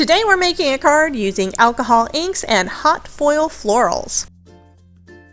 Today we're making a card using alcohol inks and hot foil florals.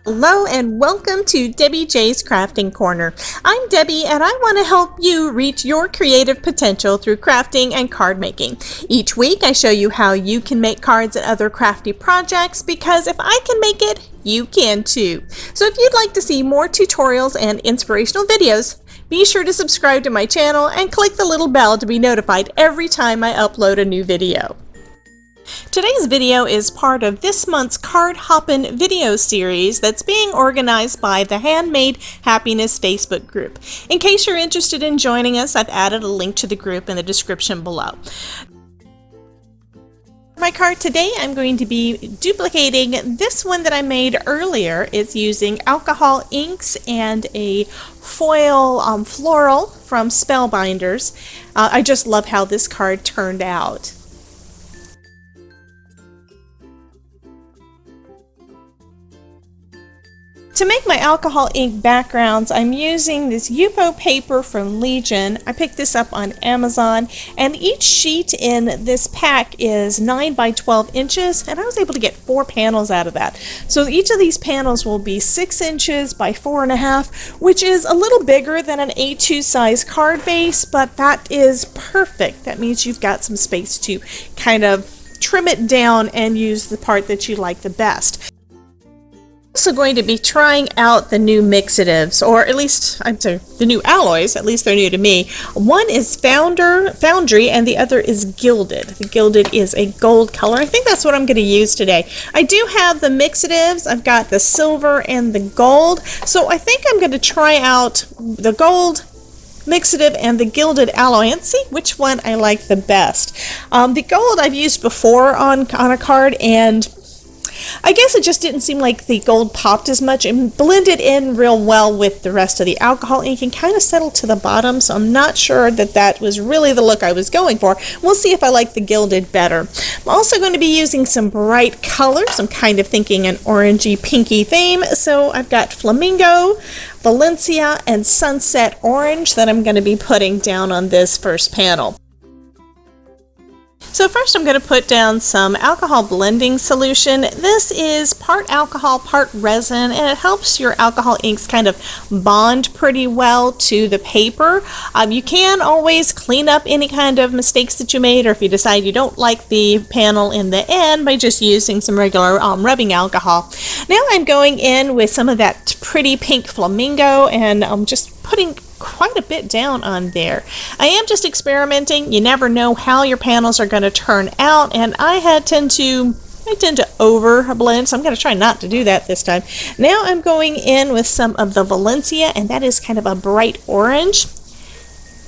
Hello and welcome to Debbie J's Crafting Corner. I'm Debbie and I want to help you reach your creative potential through crafting and card making. Each week I show you how you can make cards and other crafty projects, because if I can make it, you can too. So if you'd like to see more tutorials and inspirational videos, be sure to subscribe to my channel and click the little bell to be notified every time I upload a new video. Today's video is part of this month's Card Hoppin video series that's being organized by the Handmade Happiness Facebook group. In case you're interested in joining us, I've added a link to the group in the description below. For my card today, I'm going to be duplicating this one that I made earlier. It's using alcohol inks and a foil floral from Spellbinders. I just love how this card turned out. To make my alcohol ink backgrounds, I'm using this Yupo paper from Legion. I picked this up on Amazon, and each sheet in this pack is 9 by 12 inches, and I was able to get 4 panels out of that. So each of these panels will be 6 inches by 4.5, which is a little bigger than an A2 size card base, but that is perfect. That means you've got some space to kind of trim it down and use the part that you like the best. Also going to be trying out the new mixatives, or at least, I'm sorry, the new alloys. At least they're new to me. One is Foundry and the other is Gilded. The Gilded is a gold color. I think that's what I'm going to use today. I do have the mixatives. I've got the silver and the gold. So I think I'm going to try out the gold mixative and the gilded alloy and see which one I like the best. The gold I've used before on a card, and I guess it just didn't seem like the gold popped as much and blended in real well with the rest of the alcohol ink and kind of settled to the bottom, so I'm not sure that that was really the look I was going for. We'll see if I like the gilded better. I'm also going to be using some bright colors. I'm kind of thinking an orangey pinky theme, so I've got Flamingo, Valencia, and Sunset Orange that I'm going to be putting down on this first panel. So first I'm going to put down some alcohol blending solution. This is part alcohol, part resin, and it helps your alcohol inks kind of bond pretty well to the paper. You can always clean up any kind of mistakes that you made, or if you decide you don't like the panel in the end, by just using some regular rubbing alcohol. Now I'm going in with some of that pretty pink flamingo, and I'm just putting quite a bit down on there. I am just experimenting. You never know how your panels are going to turn out, and I tend to over blend, so I'm going to try not to do that this time. Now I'm going in with some of the Valencia, and that is kind of a bright orange,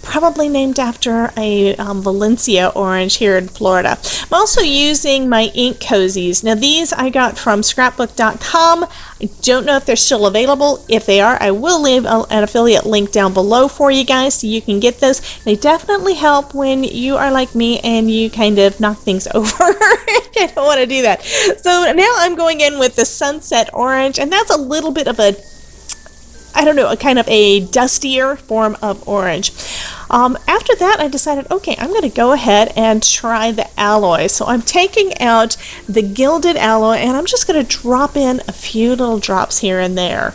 probably named after a Valencia orange here in Florida. I'm also using my ink cozies. Now these I got from scrapbook.com. I don't know if they're still available. If they are, I will leave an affiliate link down below for you guys so you can get those. They definitely help when you are like me and you kind of knock things over. I don't want to do that. So now I'm going in with the Sunset Orange, and that's a little bit of a, I don't know, a kind of a dustier form of orange. After that, I decided, okay, I'm going to go ahead and try the alloy. So I'm taking out the gilded alloy, and I'm just going to drop in a few little drops here and there.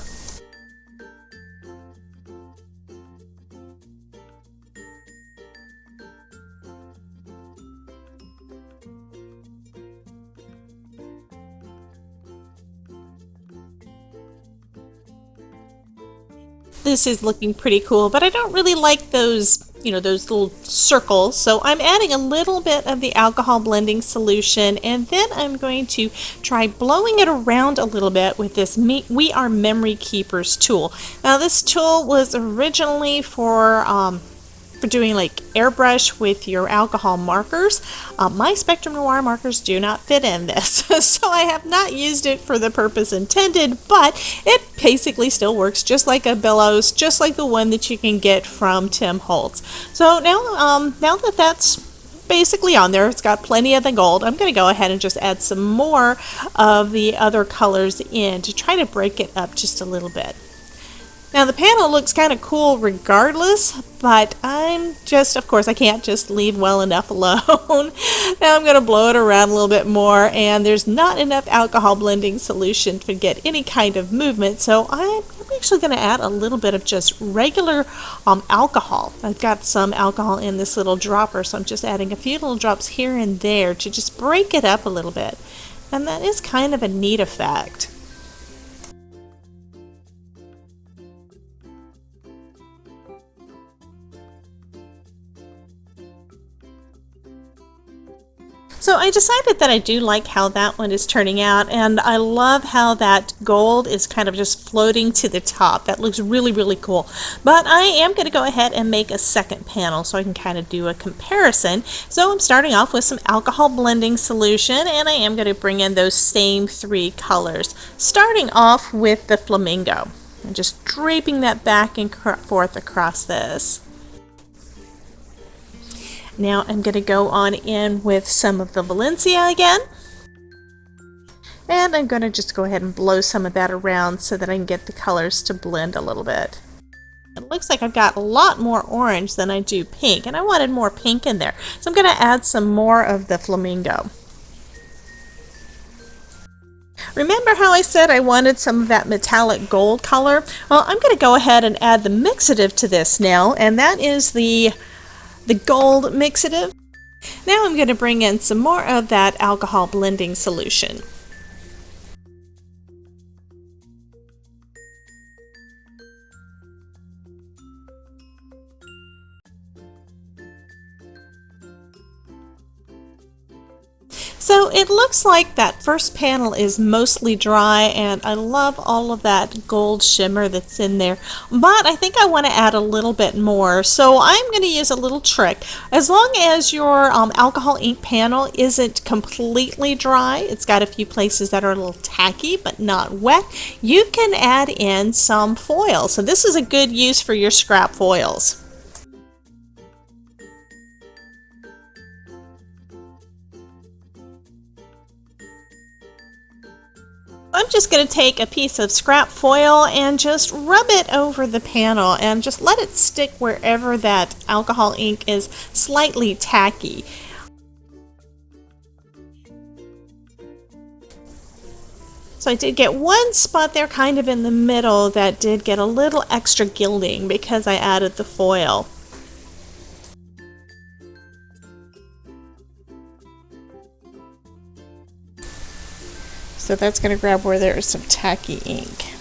This is looking pretty cool, but I don't really like those, those little circles. So I'm adding a little bit of the alcohol blending solution, and then I'm going to try blowing it around a little bit with this We Are Memory Keepers tool. Now this tool was originally for doing like airbrush with your alcohol markers. My Spectrum Noir markers do not fit in this, so I have not used it for the purpose intended, but it basically still works just like a bellows, just like the one that you can get from Tim Holtz. So now that that's basically on there, it's got plenty of the gold, I'm going to go ahead and just add some more of the other colors in to try to break it up just a little bit. Now the panel looks kind of cool regardless, but I'm just, of course, I can't just leave well enough alone. Now I'm going to blow it around a little bit more, and there's not enough alcohol blending solution to get any kind of movement, so I'm actually going to add a little bit of just regular alcohol. I've got some alcohol in this little dropper, so I'm just adding a few little drops here and there to just break it up a little bit. And that is kind of a neat effect. So I decided that I do like how that one is turning out, and I love how that gold is kind of just floating to the top. That looks really, really cool. But I am going to go ahead and make a second panel so I can kind of do a comparison. So I'm starting off with some alcohol blending solution, and I am going to bring in those same three colors. Starting off with the flamingo, and just draping that back and forth across this. Now I'm going to go on in with some of the Valencia again. And I'm going to just go ahead and blow some of that around so that I can get the colors to blend a little bit. It looks like I've got a lot more orange than I do pink, and I wanted more pink in there. So I'm going to add some more of the flamingo. Remember how I said I wanted some of that metallic gold color? Well, I'm going to go ahead and add the mixative to this now, and that is the gold mixative. Now I'm going to bring in some more of that alcohol blending solution. So it looks like that first panel is mostly dry, and I love all of that gold shimmer that's in there, but I think I want to add a little bit more, so I'm going to use a little trick. As long as your alcohol ink panel isn't completely dry, it's got a few places that are a little tacky but not wet, you can add in some foil. So this is a good use for your scrap foils. I'm just going to take a piece of scrap foil and just rub it over the panel and just let it stick wherever that alcohol ink is slightly tacky. So I did get one spot there kind of in the middle that did get a little extra gilding because I added the foil. So that's going to grab where there is some tacky ink.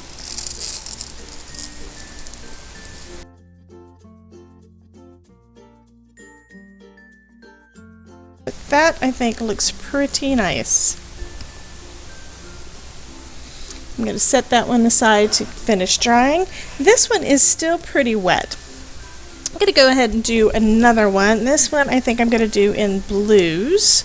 But that, I think, looks pretty nice. I'm going to set that one aside to finish drying. This one is still pretty wet. I'm going to go ahead and do another one. This one I think I'm going to do in blues.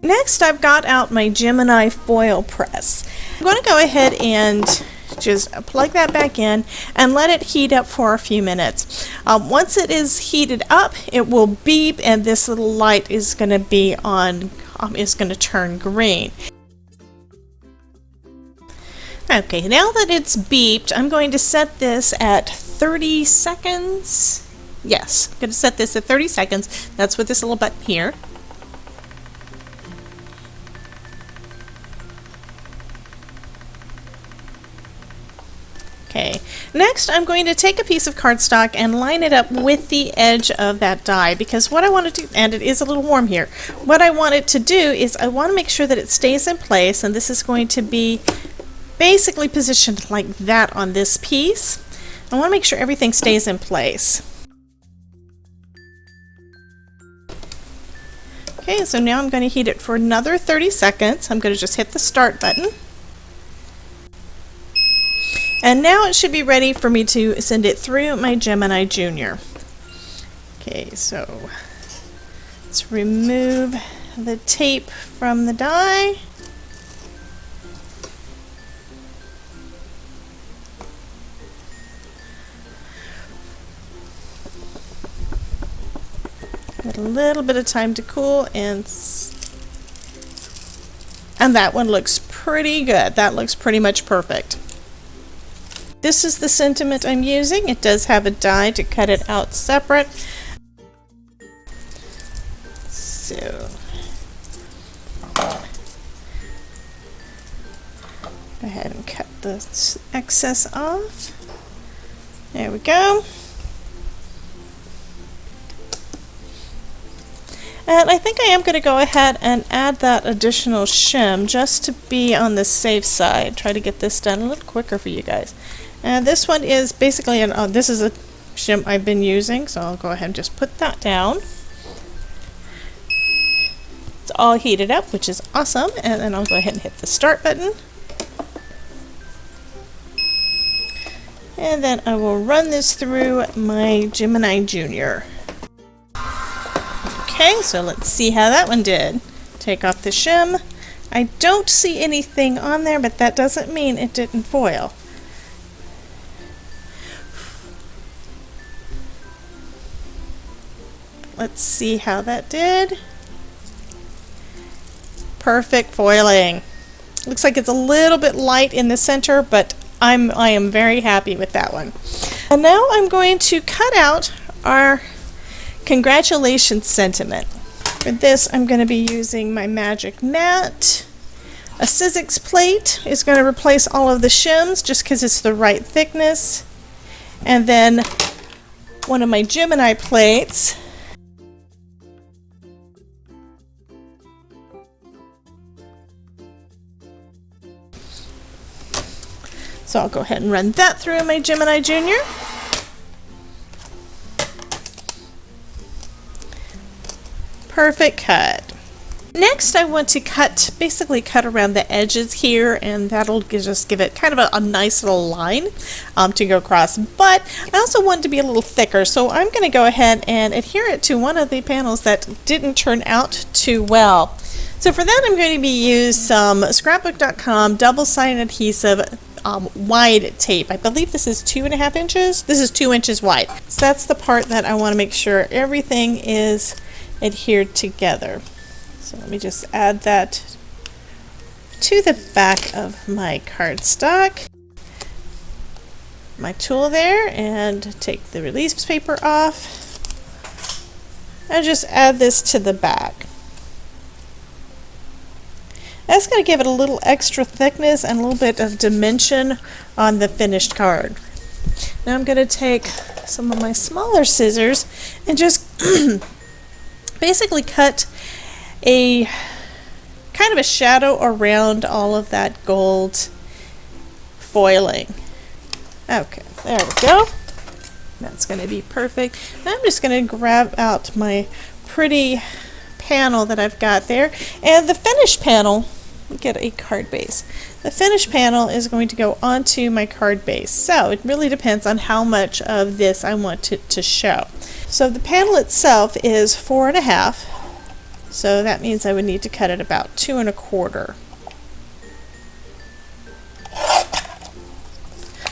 Next, I've got out my Gemini foil press. I'm going to go ahead and just plug that back in and let it heat up for a few minutes. Once it is heated up, it will beep, and this little light is going to be on, is going to turn green. Okay, now that it's beeped, I'm going to set this at 30 seconds. Yes, I'm going to set this at 30 seconds. That's with this little button here. Okay, next I'm going to take a piece of cardstock and line it up with the edge of that die, because what I want to do, and it is a little warm here, what I want it to do is I want to make sure that it stays in place, and this is going to be basically positioned like that on this piece. I want to make sure everything stays in place. Okay, Okay, so now I'm going to heat it for another 30 seconds. I'm going to just hit the start button. And now it should be ready for me to send it through my Gemini Junior. Okay, so let's remove the tape from the die. Get a little bit of time to cool, and that one looks pretty good. That looks pretty much perfect. This is the sentiment I'm using. It does have a die to cut it out separate. So go ahead and cut the excess off. There we go. And I think I am going to go ahead and add that additional shim just to be on the safe side. Try to get this done a little quicker for you guys. And this one is basically this is a shim I've been using, so I'll go ahead and just put that down. It's all heated up, which is awesome. And then I'll go ahead and hit the start button. And then I will run this through my Gemini Junior. Okay, so let's see how that one did. Take off the shim. I don't see anything on there, but that doesn't mean it didn't foil. Let's see how that did. Perfect foiling. Looks like it's a little bit light in the center, but I am very happy with that one. And now I'm going to cut out our congratulations sentiment. For this, I'm going to be using my magic mat. A Sizzix plate is going to replace all of the shims just because it's the right thickness. And then one of my Gemini plates. So I'll go ahead and run that through my Gemini Junior. Perfect cut. Next I want to basically cut around the edges here, and that'll just give it kind of a nice little line to go across. But I also want it to be a little thicker, so I'm going to go ahead and adhere it to one of the panels that didn't turn out too well. So for that I'm going to be use some scrapbook.com double-sided adhesive wide tape. I believe this is 2.5 inches. This is 2 inches wide. So that's the part that I want to make sure everything is adhered together. So let me just add that to the back of my cardstock. My tool there, and take the release paper off and just add this to the back. That's going to give it a little extra thickness and a little bit of dimension on the finished card. Now I'm going to take some of my smaller scissors and just basically cut a kind of a shadow around all of that gold foiling. Okay, there we go. That's going to be perfect. Now I'm just going to grab out my pretty panel that I've got there, and the finished panel, get a card base. The finished panel is going to go onto my card base, so it really depends on how much of this I want to show. So the panel itself is 4.5, so that means I would need to cut it about 2.25.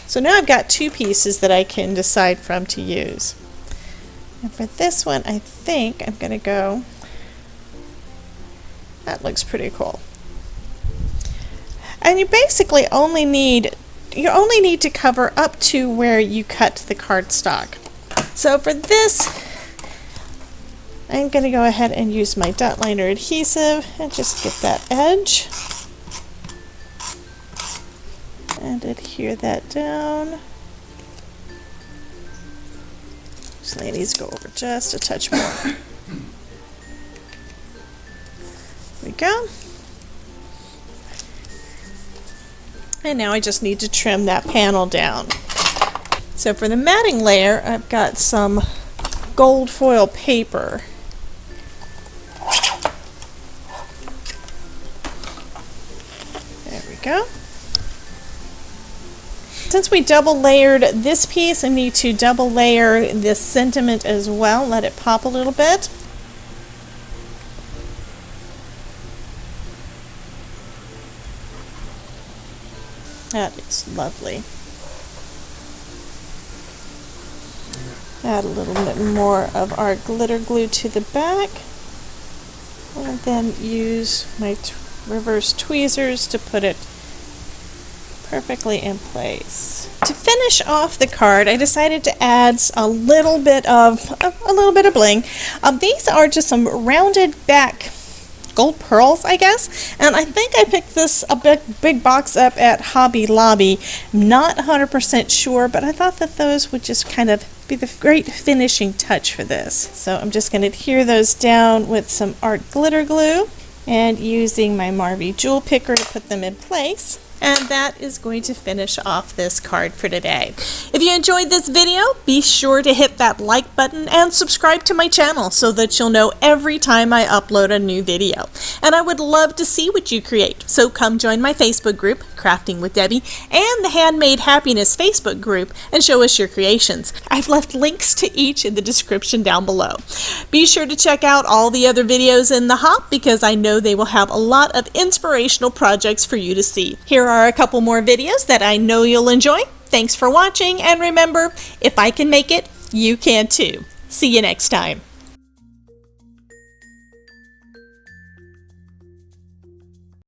So now I've got two pieces that I can decide from to use. And for this one, I think I'm going to go, that looks pretty cool. And you basically only need to cover up to where you cut the cardstock. So for this, I'm going to go ahead and use my dot liner adhesive and just get that edge and adhere that down. Just needs to go over just a touch more. There we go. And now I just need to trim that panel down. So for the matting layer, I've got some gold foil paper. go. Since we double layered this piece, I need to double layer this sentiment as well. Let it pop a little bit. That is lovely. Add a little bit more of our glitter glue to the back. And then use my reverse tweezers to put it perfectly in place. To finish off the card, I decided to add a little bit of bling. These are just some rounded back gold pearls, I guess, and I think I picked this a big box up at Hobby Lobby. I'm not 100% sure, but I thought that those would just kind of be the great finishing touch for this. So I'm just going to adhere those down with some art glitter glue and using my Marvy jewel picker to put them in place. And that is going to finish off this card for today. If you enjoyed this video, be sure to hit that like button and subscribe to my channel so that you'll know every time I upload a new video. And I would love to see what you create, so come join my Facebook group, Crafting with Debbie, and the Handmade Happiness Facebook group and show us your creations. I've left links to each in the description down below. Be sure to check out all the other videos in the Hop because I know they will have a lot of inspirational projects for you to see. Here are a couple more videos that I know you'll enjoy. Thanks for watching, and remember, if I can make it, you can too. See you next time.